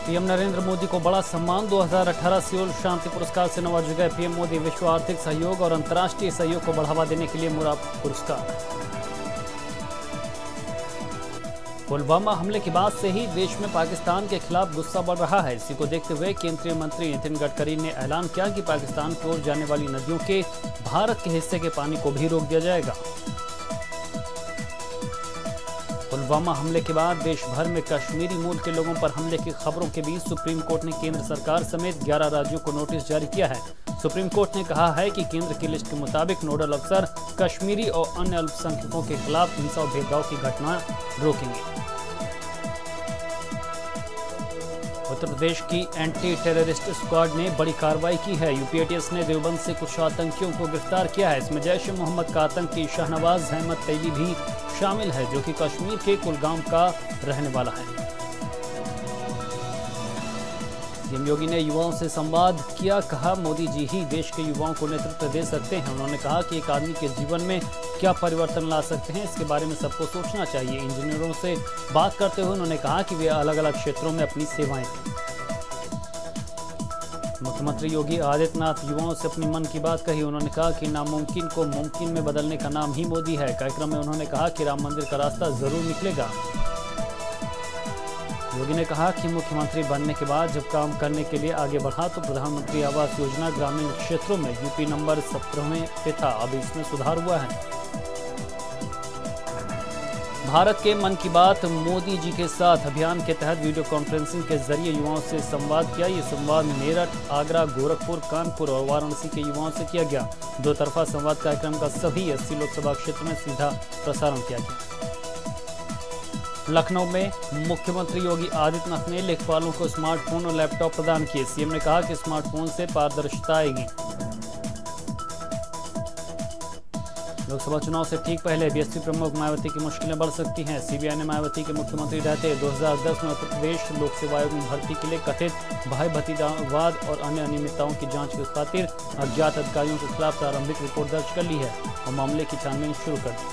PM Narendra Modi को बड़ा सम्मान। 2018 सियोल शांति पुरस्कार से नवाजे गए पीएम मोदी। विश्व आर्थिक सहयोग और अंतर्राष्ट्रीय सहयोग को बढ़ावा देने के लिए मुराद पुरस्कार। पुलवामा हमले के बाद से ही देश में पाकिस्तान के खिलाफ गुस्सा बढ़ रहा है। इसी को देखते हुए केंद्रीय मंत्री नितिन गडकरी ने ऐलान किया कि पाकिस्तान की ओर जाने वाली नदियों के भारत के हिस्से के पानी को भी रोक दिया जाएगा। पुलवामा हमले के बाद देश भर में कश्मीरी मूल के लोगों पर हमले की खबरों के बीच सुप्रीम कोर्ट ने केंद्र सरकार समेत 11 राज्यों को नोटिस जारी किया है। सुप्रीम कोर्ट ने कहा है कि केंद्र की लिस्ट के मुताबिक नोडल अफसर कश्मीरी और अन्य अल्पसंख्यकों के खिलाफ हिंसा और भेदभाव की घटना रोकेंगे। उत्तर प्रदेश की एंटी टेररिस्ट स्क्वाड ने बड़ी कार्रवाई की है। यूपीएटीएस ने देवबंद से कुछ आतंकियों को गिरफ्तार किया है। इसमें जैश ए मोहम्मद का आतंकी शाहनवाज अहमद तैयबी भी शामिल है, जो कि कश्मीर के कुलगाम का रहने वाला है। सीएम योगी ने युवाओं से संवाद किया। कहा, मोदी जी ही देश के युवाओं को नेतृत्व दे सकते हैं। उन्होंने कहा कि एक आदमी के जीवन में क्या परिवर्तन ला सकते हैं, इसके बारे में सबको सोचना चाहिए। इंजीनियरों से बात करते हुए उन्होंने कहा कि वे अलग अलग क्षेत्रों में अपनी सेवाएं दें। मुख्यमंत्री योगी आदित्यनाथ युवाओं से अपनी मन की बात कही। उन्होंने कहा कि नामुमकिन को मुमकिन में बदलने का नाम ही मोदी है। कार्यक्रम में उन्होंने कहा कि राम मंदिर का रास्ता जरूर निकलेगा। योगी ने कहा कि मुख्यमंत्री बनने के बाद जब काम करने के लिए आगे बढ़ा तो प्रधानमंत्री आवास योजना ग्रामीण क्षेत्रों में यूपी नंबर 17वें पे था, अब इसमें सुधार हुआ है। भारत के मन की बात मोदी जी के साथ अभियान के तहत वीडियो कॉन्फ्रेंसिंग के जरिए युवाओं से संवाद किया। ये संवाद मेरठ, आगरा, गोरखपुर, कानपुर और वाराणसी के युवाओं से किया गया। दो तरफा संवाद कार्यक्रम का सभी 80 लोकसभा क्षेत्र में सीधा प्रसारण किया गया। लखनऊ में मुख्यमंत्री योगी आदित्यनाथ ने लेखपालों को स्मार्टफोन और लैपटॉप प्रदान किए। सीएम ने कहा कि स्मार्टफोन से पारदर्शिता आएगी। लोकसभा चुनाव से ठीक पहले बीएसपी प्रमुख मायावती की मुश्किलें बढ़ सकती हैं। सीबीआई ने मायावती के मुख्यमंत्री रहते 2010 में उत्तर प्रदेश लोक सेवा आयोग में भर्ती के लिए कथित भाई भतीजावाद और अन्य अनियमितताओं की जांच की खातिर अज्ञात अधिकारियों के खिलाफ प्रारंभिक रिपोर्ट दर्ज कर ली है और मामले की छानबीन शुरू कर दी।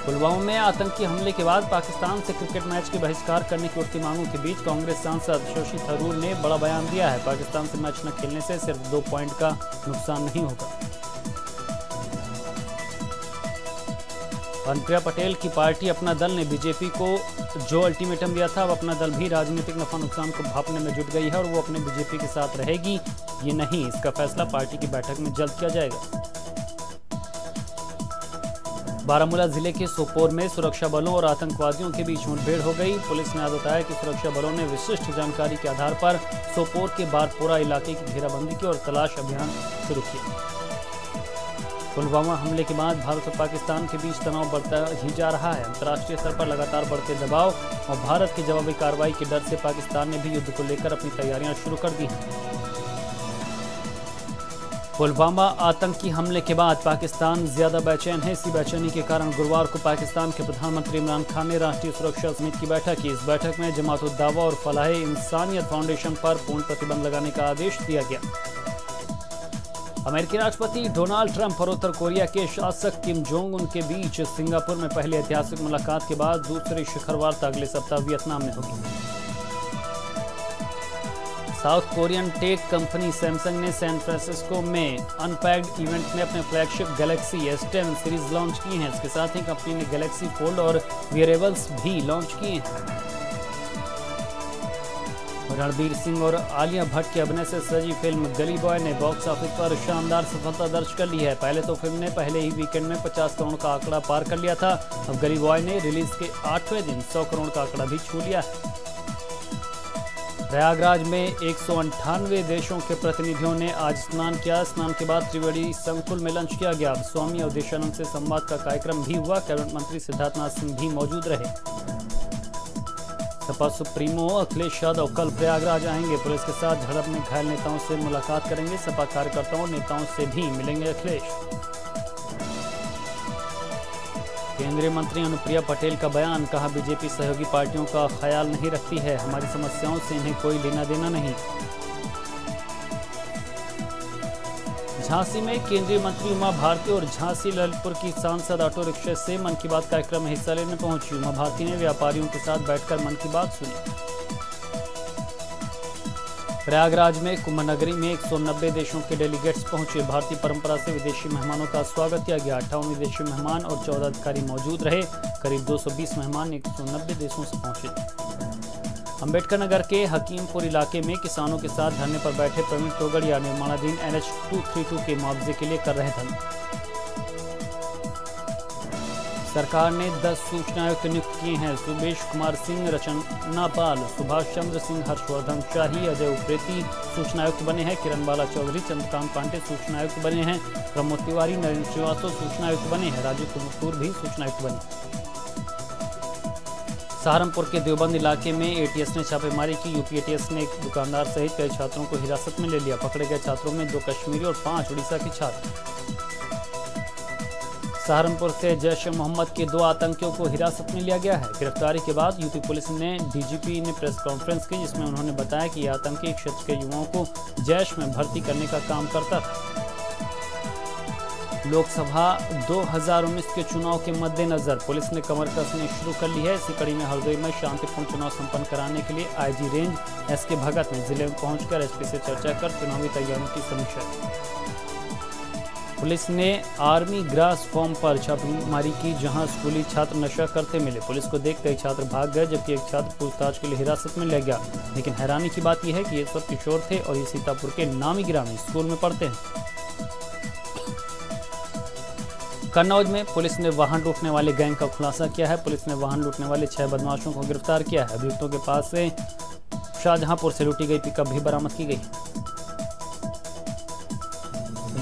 पुलवामा में आतंकी हमले के बाद पाकिस्तान से क्रिकेट मैच के बहिष्कार करने की उठती मांगों के बीच कांग्रेस सांसद शशि थरूर ने बड़ा बयान दिया है। पाकिस्तान से मैच न खेलने से सिर्फ 2 पॉइंट का नुकसान नहीं होगा। अनुप्रिया पटेल की पार्टी अपना दल ने बीजेपी को जो अल्टीमेटम दिया था, अब अपना दल भी राजनीतिक नफा नुकसान को भांपने में जुट गई है और वो अपने बीजेपी के साथ रहेगी। ये नहीं, इसका फैसला पार्टी की बैठक में जल्द किया जाएगा। बारामूला जिले के सोपोर में सुरक्षा बलों और आतंकवादियों के बीच मुठभेड़ हो गई। पुलिस ने बताया कि सुरक्षा बलों ने विशिष्ट जानकारी के आधार पर सोपोर के बारपोरा इलाके की घेराबंदी की और तलाश अभियान शुरू किया। पुलवामा हमले के बाद भारत और पाकिस्तान के बीच तनाव बढ़ता ही जा रहा है। अंतर्राष्ट्रीय स्तर पर लगातार बढ़ते दबाव और भारत की जवाबी कार्रवाई के डर से पाकिस्तान ने भी युद्ध को लेकर अपनी तैयारियां शुरू कर दी हैं। पुलवामा आतंकी हमले के बाद पाकिस्तान ज्यादा बेचैन है। इसी बेचैनी के कारण गुरुवार को पाकिस्तान के प्रधानमंत्री इमरान खान ने राष्ट्रीय सुरक्षा समिति की बैठक की। इस बैठक में जमात-उद-दावा और फलाह-ए-इंसानियत फाउंडेशन पर पूर्ण प्रतिबंध लगाने का आदेश दिया गया। अमेरिकी राष्ट्रपति डोनाल्ड ट्रंप और उत्तर कोरिया के शासक किम जोंग उन के बीच सिंगापुर में पहली ऐतिहासिक मुलाकात के बाद दूसरी शिखर वार्ता अगले सप्ताह वियतनाम में होगी। South Korean tech company Samsung ने सैन फ्रांसिस्को में अनपैक्ड इवेंट में अपने flagship Galaxy S10 series launch की हैं। इसके साथ ही कंपनी ने गैलेक्सी फोल्ड और वियरेबल्स भी लॉन्च किए हैं। रणबीर सिंह और आलिया भट्ट के अभिनय से सजी फिल्म गली बॉय ने बॉक्स ऑफिस पर शानदार सफलता दर्ज कर ली है। पहले तो फिल्म ने पहले ही वीकेंड में 50 करोड़ का आंकड़ा पार कर लिया था। अब गली बॉय ने रिलीज के 8वें दिन 100 करोड़ का आंकड़ा भी छू लिया है। प्रयागराज में 198 देशों के प्रतिनिधियों ने आज स्नान किया। स्नान के बाद त्रिवेणी संकुल में लंच किया गया। स्वामी अवधेशानंद से संवाद का कार्यक्रम भी हुआ। कैबिनेट मंत्री सिद्धार्थनाथ सिंह भी मौजूद रहे। सपा सुप्रीमो अखिलेश यादव कल प्रयागराज आएंगे। पुलिस के साथ झड़प में घायल नेताओं से मुलाकात करेंगे। सपा कार्यकर्ताओं और नेताओं से भी मिलेंगे अखिलेश। केंद्रीय मंत्री अनुप्रिया पटेल का बयान, कहा बीजेपी सहयोगी पार्टियों का ख्याल नहीं रखती है, हमारी समस्याओं से इन्हें कोई लेना देना नहीं। झांसी में केंद्रीय मंत्री उमा भारती और झांसी ललितपुर की सांसद ऑटो रिक्शा से मन की बात कार्यक्रम में हिस्सा लेने पहुंची। उमा भारती ने व्यापारियों के साथ बैठकर मन की बात सुनी। प्रयागराज में कुंभ नगरी में 190 देशों के डेलीगेट्स पहुंचे। भारतीय परंपरा से विदेशी मेहमानों का स्वागत किया गया। 58 विदेशी मेहमान और 14 अधिकारी मौजूद रहे। करीब 220 मेहमान 190 देशों से पहुंचे। अंबेडकर नगर के हकीमपुर इलाके में किसानों के साथ धरने पर बैठे प्रवीण तोगड़िया निर्माणाधीन NH 232 के मुआवजे के लिए कर रहे धरना। सरकार ने 10 सूचना आयुक्त नियुक्त किए हैं। सुबेश कुमार सिंह, रचना पाल, सुभाष चंद्र सिंह, हर्षवर्धन शाही, अजय उप्रेती सूचना आयुक्त बने हैं। किरण बाला चौधरी, चंद्रकांत पांडे सूचना आयुक्त बने हैं। प्रमोद तिवारी, नरेंद्र श्रीवास्तव सूचना आयुक्त बने हैं। राजू कुमकुर भी सूचना आयुक्त बने। सहारनपुर के देवबंद इलाके में ATS ने छापेमारी की। यूपी ATS ने एक दुकानदार सहित कई छात्रों को हिरासत में ले लिया। पकड़े गए छात्रों में 2 कश्मीरी और 5 उड़ीसा के छात्र। सहारनपुर से जैश-ए-मोहम्मद के 2 आतंकियों को हिरासत में लिया गया है। गिरफ्तारी के बाद यूपी पुलिस ने DGP ने प्रेस कॉन्फ्रेंस की, जिसमें उन्होंने बताया कि यह आतंकी क्षेत्र के युवाओं को जैश में भर्ती करने का काम करता था। लोकसभा 2019 के चुनाव के मद्देनजर पुलिस ने कमर कसनी शुरू कर ली है। इसी कड़ी में हरदोई में शांतिपूर्ण चुनाव संपन्न कराने के लिए IG रेंज SK भगत ने जिले में पहुंचकर SP से चर्चा कर चुनावी तैयारियों की समीक्षा की। पुलिस ने आर्मी ग्रास फॉर्म पर छापेमारी की, जहां स्कूली छात्र नशा करते मिले। पुलिस को देख कई छात्र भाग गए, जबकि एक छात्र पूछताछ के लिए हिरासत में लिया गया। लेकिन हैरानी की बात यह है कि ये सब किशोर थे और ये सीतापुर के नामी ग्रामीण स्कूल में पढ़ते हैं। कन्नौज में पुलिस ने वाहन लूटने वाले गैंग का खुलासा किया है। पुलिस ने वाहन लूटने वाले 6 बदमाशों को गिरफ्तार किया है। अभियुक्तों के पास से शाहजहांपुर से लूटी गई पिकअप भी बरामद की गई।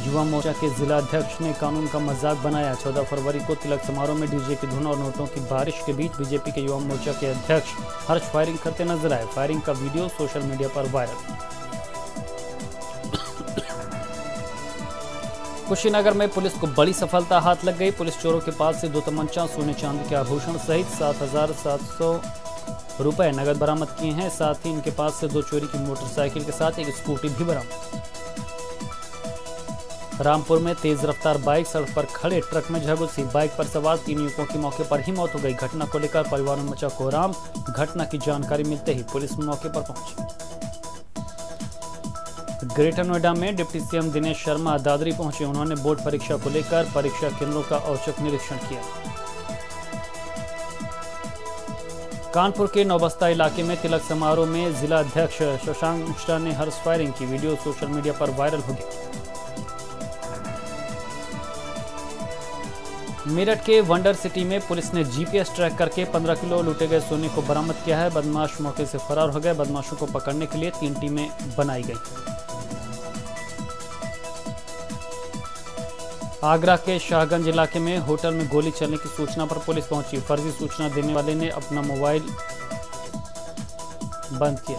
युवा मोर्चा के जिला अध्यक्ष ने कानून का मजाक बनाया। 14 फरवरी को तिलक समारोह में DJ की धुन और नोटों की बारिश के बीच बीजेपी के युवा मोर्चा के अध्यक्ष हर्ष फायरिंग करते नजर आए। फायरिंग का वीडियो सोशल मीडिया पर वायरल। कुशीनगर में पुलिस को बड़ी सफलता हाथ लग गई। पुलिस चोरों के पास से 2 तमंचा, सोने चांदी के आभूषण सहित 7,700 रुपए नगद बरामद किए हैं। साथ ही इनके पास से 2 चोरी की मोटरसाइकिल के साथ एक स्कूटी भी बरामद। रामपुर में तेज रफ्तार बाइक सड़क पर खड़े ट्रक में झगुसी। बाइक पर सवार 3 युवकों की मौके पर ही मौत हो गई। घटना को लेकर परिवार में मचा कोहराम। घटना की जानकारी मिलते ही पुलिस मौके पर पहुंची। ग्रेटर नोएडा में डिप्टी CM दिनेश शर्मा दादरी पहुंचे। उन्होंने बोर्ड परीक्षा को लेकर परीक्षा केंद्रों का औचक निरीक्षण किया। कानपुर के नौबस्ता इलाके में तिलक समारोह में जिला अध्यक्ष शशांक मिश्रा ने हर्ष फायरिंग की वीडियो सोशल मीडिया पर वायरल हो गया। मेरठ के वंडर सिटी में पुलिस ने GPS ट्रैक करके 15 किलो लूटे गए सोने को बरामद किया है। बदमाश मौके से फरार हो गए। बदमाशों को पकड़ने के लिए 3 टीमें बनाई गई। आगरा के शाहगंज इलाके में होटल में गोली चलने की सूचना पर पुलिस पहुंची। फर्जी सूचना देने वाले ने अपना मोबाइल बंद किया।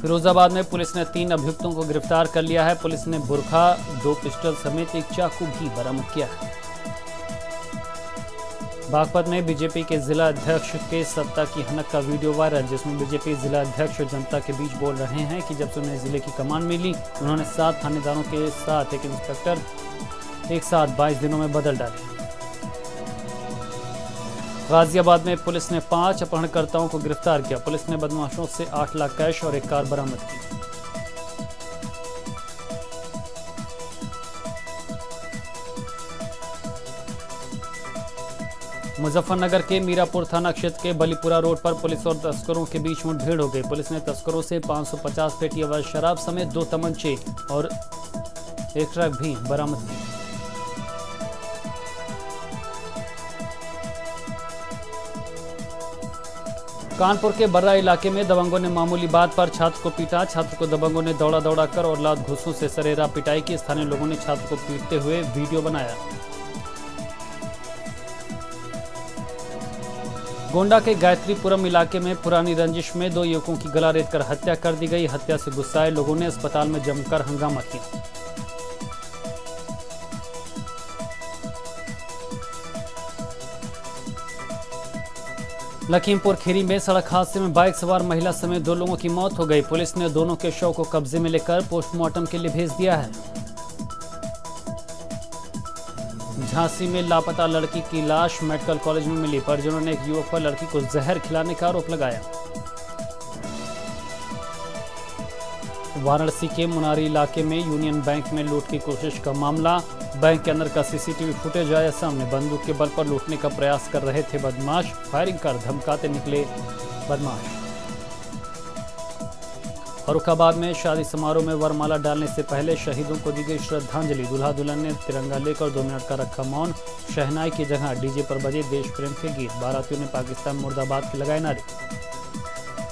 फिरोजाबाद में पुलिस ने 3 अभियुक्तों को गिरफ्तार कर लिया है। पुलिस ने बुरखा, 2 पिस्टल समेत एक चाकू भी बरामद किया है। बागपत में बीजेपी के जिला अध्यक्ष के सत्ता की हनक का वीडियो वायरल, जिसमें बीजेपी जिला अध्यक्ष जनता के बीच बोल रहे हैं कि जब से उन्हें जिले की कमान मिली, उन्होंने 7 थानेदारों के साथ एक इंस्पेक्टर एक साथ 22 दिनों में बदल डाले। गाजियाबाद में पुलिस ने 5 अपहरणकर्ताओं को गिरफ्तार किया। पुलिस ने बदमाशों से 8 लाख कैश और एक कार बरामद की। मुजफ्फरनगर के मीरापुर थाना क्षेत्र के बलीपुरा रोड पर पुलिस और तस्करों के बीच मुठभेड़ हो गई। पुलिस ने तस्करों से 550 पेटी अवैध शराब समेत 2 तमंचे और एक ट्रक भी बरामद की। कानपुर के बर्रा इलाके में दबंगों ने मामूली बात पर छात्र को पीटा। छात्र को दबंगों ने दौड़ा कर और लात घूंसों से सरेरा पिटाई की। स्थानीय लोगों ने छात्र को पीटते हुए वीडियो बनाया। गोंडा के गायत्रीपुरम इलाके में पुरानी रंजिश में 2 युवकों की गला रेतकर हत्या कर दी गई। हत्या से गुस्साए लोगों ने अस्पताल में जमकर हंगामा किया। लखीमपुर खीरी में सड़क हादसे में बाइक सवार महिला समेत 2 लोगों की मौत हो गई। पुलिस ने दोनों के शव को कब्जे में लेकर पोस्टमार्टम के लिए भेज दिया है। झांसी में लापता लड़की की लाश मेडिकल कॉलेज में मिली। परिजनों ने एक युवक पर लड़की को जहर खिलाने का आरोप लगाया। वाराणसी के मुनारी इलाके में यूनियन बैंक में लूट की कोशिश का मामला। बैंक के अंदर का सीसीटीवी फुटेज आया सामने। बंदूक के बल पर लूटने का प्रयास कर रहे थे बदमाश। फायरिंग कर धमकाते निकले बदमाश। फर्रुखाबाद में शादी समारोह में वरमाला डालने से पहले शहीदों को दी गई श्रद्धांजलि। दूल्हा दुल्हन ने तिरंगा लेकर 2 मिनट का रखा मौन। शहनाई की जगह डीजे पर बजे देश प्रेम के गीत। बारातियों ने पाकिस्तान मुर्दाबाद के लगाए नारे।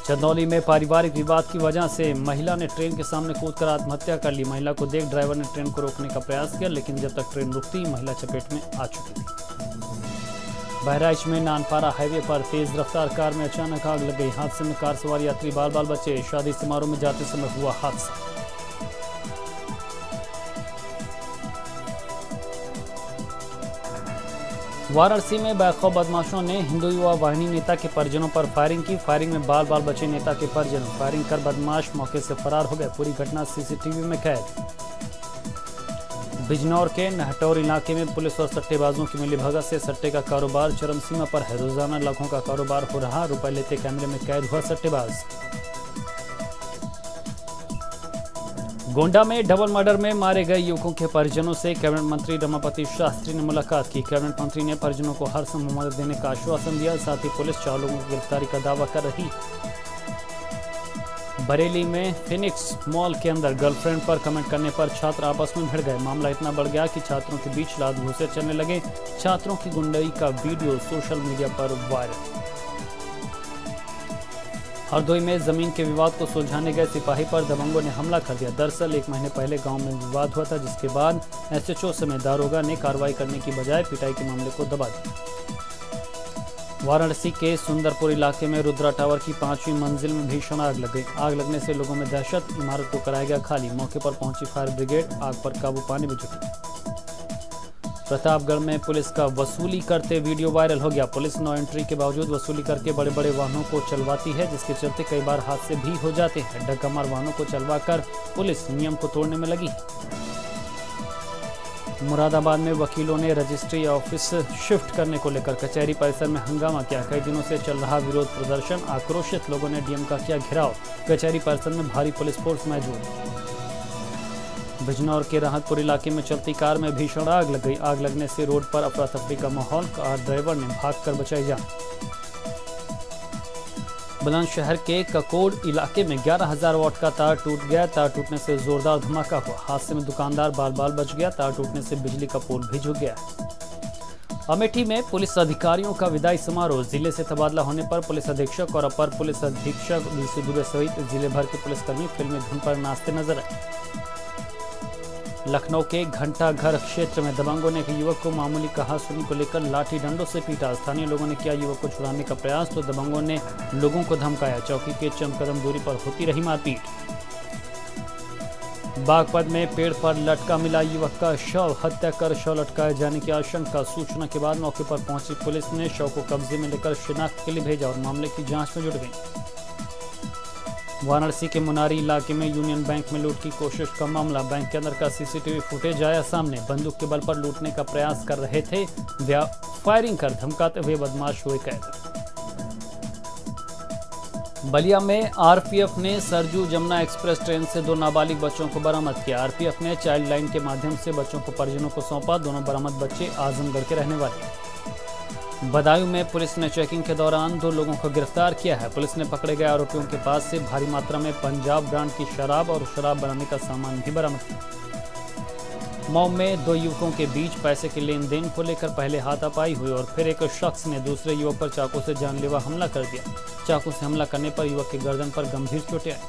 चंदौली में पारिवारिक विवाद की वजह से महिला ने ट्रेन के सामने कूदकर आत्महत्या कर ली। महिला को देख ड्राइवर ने ट्रेन को रोकने का प्रयास किया, लेकिन जब तक ट्रेन रुकती महिला चपेट में आ चुकी थी। बहराइच में नानपारा हाईवे पर तेज रफ्तार कार में अचानक आग लग गई। हादसे में कार सवार यात्री बाल बाल बचे। शादी समारोह में जाते समय हुआ हादसा। वाराणसी में बेखौफ बदमाशों ने हिंदू युवा वाहिनी नेता के परिजनों पर फायरिंग की। फायरिंग में बाल बाल बचे नेता के परिजन। फायरिंग कर बदमाश मौके से फरार हो गए। पूरी घटना सीसीटीवी में कैद। बिजनौर के नहटौर इलाके में पुलिस और सट्टेबाजों की मिलीभगत से सट्टे का कारोबार चरम सीमा पर है। रोजाना लाखों का कारोबार हो रहा। रुपए लेते कैमरे में कैद हुआ सट्टेबाज। गोंडा में डबल मर्डर में मारे गए युवकों के परिजनों से कैबिनेट मंत्री रमापति शास्त्री ने मुलाकात की। कैबिनेट मंत्री ने परिजनों को हर संभव मदद देने का आश्वासन दिया। साथ ही पुलिस 4 लोगों की गिरफ्तारी का दावा कर रही। बरेली में फिनिक्स मॉल के अंदर गर्लफ्रेंड पर कमेंट करने पर छात्र आपस में भिड़ गए। मामला इतना बढ़ गया कि छात्रों के बीच लात घूंसे चलने लगे। छात्रों की गुंडई का वीडियो सोशल मीडिया पर वायरल। हरदोई में जमीन के विवाद को सुलझाने गए सिपाही पर दबंगों ने हमला कर दिया। दरअसल 1 महीने पहले गांव में विवाद हुआ था, जिसके बाद एसएचओ समेत दारोगा ने कार्रवाई करने की बजाय पिटाई के मामले को दबा दिया। वाराणसी के सुंदरपुर इलाके में रुद्रा टावर की 5वीं मंजिल में भीषण आग लग गई। आग लगने से लोगों में दहशत। इमारत को कराया गया खाली। मौके पर पहुंची फायर ब्रिगेड आग पर काबू पाने में जुटी। प्रतापगढ़ में पुलिस का वसूली करते वीडियो वायरल हो गया। पुलिस नो एंट्री के बावजूद वसूली करके बड़े बड़े वाहनों को चलवाती है, जिसके चलते कई बार हादसे भी हो जाते हैं। डग्गामार वाहनों को चलवाकर पुलिस नियम को तोड़ने में लगी। मुरादाबाद में वकीलों ने रजिस्ट्री ऑफिस शिफ्ट करने को लेकर कचहरी परिसर में हंगामा किया। कई दिनों से चल रहा विरोध प्रदर्शन। आक्रोशित लोगों ने डीएम का किया घेराव। कचहरी परिसर में भारी पुलिस फोर्स मौजूद। बिजनौर के राहतपुर इलाके में चलती कार में भीषण आग लग गई। आग लगने से रोड पर अफरा तफरी का माहौल। कार ड्राइवर ने भागकर बचाई जान। बुलंदशहर के ककोड़ इलाके में 11,000 वाट का तार टूट गया। तार टूटने से जोरदार धमाका हुआ। हादसे में दुकानदार बाल बाल बच गया। तार टूटने से बिजली का पोल भी झुक गया। अमेठी में पुलिस अधिकारियों का विदाई समारोह। जिले से तबादला होने पर पुलिस अधीक्षक और अपर पुलिस अधीक्षक वीसी दुबे सहित जिले भर के पुलिसकर्मी फिल्मी धुन पर नाचते नजर आए। लखनऊ के घंटा घर क्षेत्र में दबंगों ने एक युवक को मामूली कहासुनी को लेकर लाठी डंडों से पीटा। स्थानीय लोगों ने किया युवक को छुड़ाने का प्रयास, तो दबंगों ने लोगों को धमकाया। चौकी के चंद कदम दूरी पर होती रही मारपीट। बागपत में पेड़ पर लटका मिला युवक का शव। हत्या कर शव लटकाए जाने की आशंका। सूचना के बाद मौके पर पहुंची पुलिस ने शव को कब्जे में लेकर शिनाख्त के लिए भेजा और मामले की जांच में जुट गई। वाराणसी के मुनारी इलाके में यूनियन बैंक में लूट की कोशिश का मामला। बैंक के अंदर का सीसीटीवी फुटेज आया सामने। बंदूक के बल पर लूटने का प्रयास कर रहे थे। फायरिंग कर धमकाते हुए बदमाश हुए कैद। बलिया में आरपीएफ ने सरजू जमुना एक्सप्रेस ट्रेन से 2 नाबालिग बच्चों को बरामद किया। आरपीएफ ने चाइल्ड लाइन के माध्यम से बच्चों को परिजनों को सौंपा। दोनों बरामद बच्चे आजमगढ़ के रहने वाले। बदायूं में पुलिस ने चेकिंग के दौरान 2 लोगों को गिरफ्तार किया है। पुलिस ने पकड़े गए आरोपियों के पास से भारी मात्रा में पंजाब ब्रांड की शराब और शराब बनाने का सामान भी बरामद किया। मऊ में 2 युवकों के बीच पैसे के लेन देन को लेकर पहले हाथापाई हुई और फिर एक शख्स ने दूसरे युवक पर चाकू से जानलेवा हमला कर दिया। चाकू से हमला करने पर युवक की गर्दन पर गंभीर चोटें आई।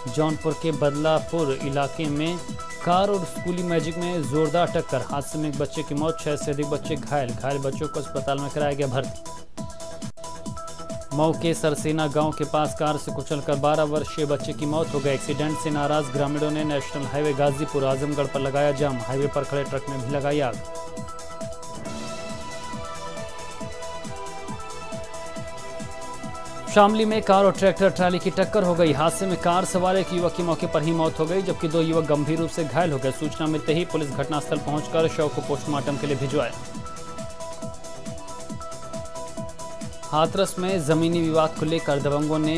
जौनपुर के बदलापुर इलाके में कार और स्कूली मैजिक में जोरदार टक्कर। हादसे में एक बच्चे की मौत, 6 से अधिक बच्चे घायल बच्चों को अस्पताल में कराया गया भर्ती। मऊ के सरसेना गांव के पास कार से कुचलकर 12 वर्षीय बच्चे की मौत हो गई। एक्सीडेंट से नाराज ग्रामीणों ने नेशनल हाईवे गाजीपुर आजमगढ़ पर लगाया जाम। हाईवे पर खड़े ट्रक में भी लगाई आग। शामली में कार और ट्रैक्टर ट्राली की टक्कर हो गई। हादसे में कार सवार एक युवक की मौके पर ही मौत हो गई, जबकि 2 युवक गंभीर रूप से घायल हो गए। सूचना मिलते ही पुलिस घटनास्थल पहुंचकर शव को पोस्टमार्टम के लिए भिजवाया। हाथरस में जमीनी विवाद को लेकर दबंगों ने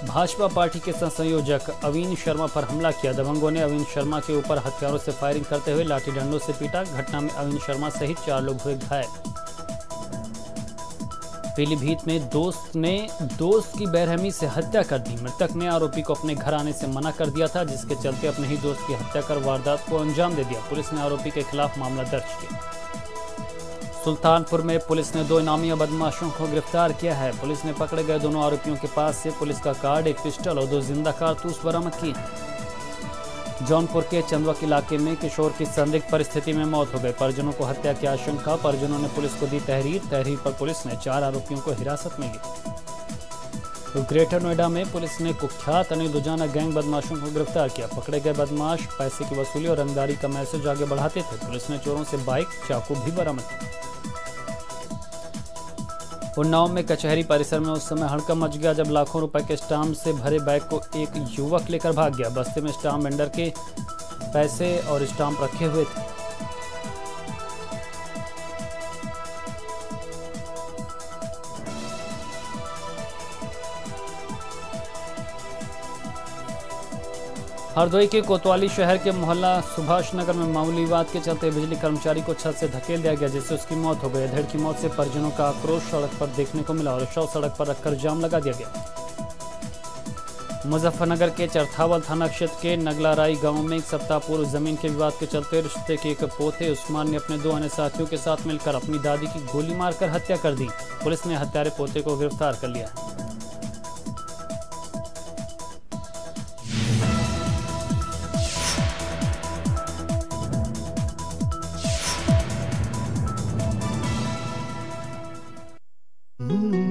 भाजपा पार्टी के संयोजक अवीन शर्मा पर हमला किया। दबंगों ने अवीन शर्मा के ऊपर हथियारों से फायरिंग करते हुए लाठी डंडों से पीटा। घटना में अवीन शर्मा सहित 4 लोग हुए घायल। पीलीभीत में दोस्त ने दोस्त की बेरहमी से हत्या कर दी। मृतक ने आरोपी को अपने घर आने से मना कर दिया था, जिसके चलते अपने ही दोस्त की हत्या कर वारदात को अंजाम दे दिया। पुलिस ने आरोपी के खिलाफ मामला दर्ज किया। सुल्तानपुर में पुलिस ने 2 इनामी बदमाशों को गिरफ्तार किया है। पुलिस ने पकड़े गए दोनों आरोपियों के पास से पुलिस का कार्ड, एक पिस्टल और 2 जिंदा कारतूस बरामद किए। जौनपुर के चंदवक इलाके में किशोर की संदिग्ध परिस्थिति में मौत हो गई। परिजनों को हत्या की आशंका। परिजनों ने पुलिस को दी तहरीर पर पुलिस ने 4 आरोपियों को हिरासत में ली। तो ग्रेटर नोएडा में पुलिस ने कुख्यात अनिल दुजाना गैंग बदमाशों को गिरफ्तार किया। पकड़े गए बदमाश पैसे की वसूली और रंगदारी का मैसेज आगे बढ़ाते थे। पुलिस ने चोरों से बाइक, चाकू भी बरामद किया। उन्नाव में कचहरी परिसर में उस समय हड़कंप मच गया जब लाखों रुपए के स्टाम्प से भरे बैग को एक युवक लेकर भाग गया। बस्ते में स्टाम्प वेंडर के पैसे और स्टाम्प रखे हुए थे। हरदोई के कोतवाली शहर के मोहल्ला सुभाष नगर में मामूली विवाद के चलते बिजली कर्मचारी को छत से धकेल दिया गया, जिससे उसकी मौत हो गई। अधेड़ की मौत से परिजनों का आक्रोश सड़क पर देखने को मिला और शव सड़क पर रखकर जाम लगा दिया गया। मुजफ्फरनगर के चरथावल थाना क्षेत्र के नगलाराई गांव में 1 सप्ताह पूर्व जमीन के विवाद के चलते रिश्ते के एक पोते उस्मान ने अपने 2 अन्य साथियों के साथ मिलकर अपनी दादी की गोली मारकर हत्या कर दी। पुलिस ने हत्यारे पोते को गिरफ्तार कर लिया। Mm-hmm.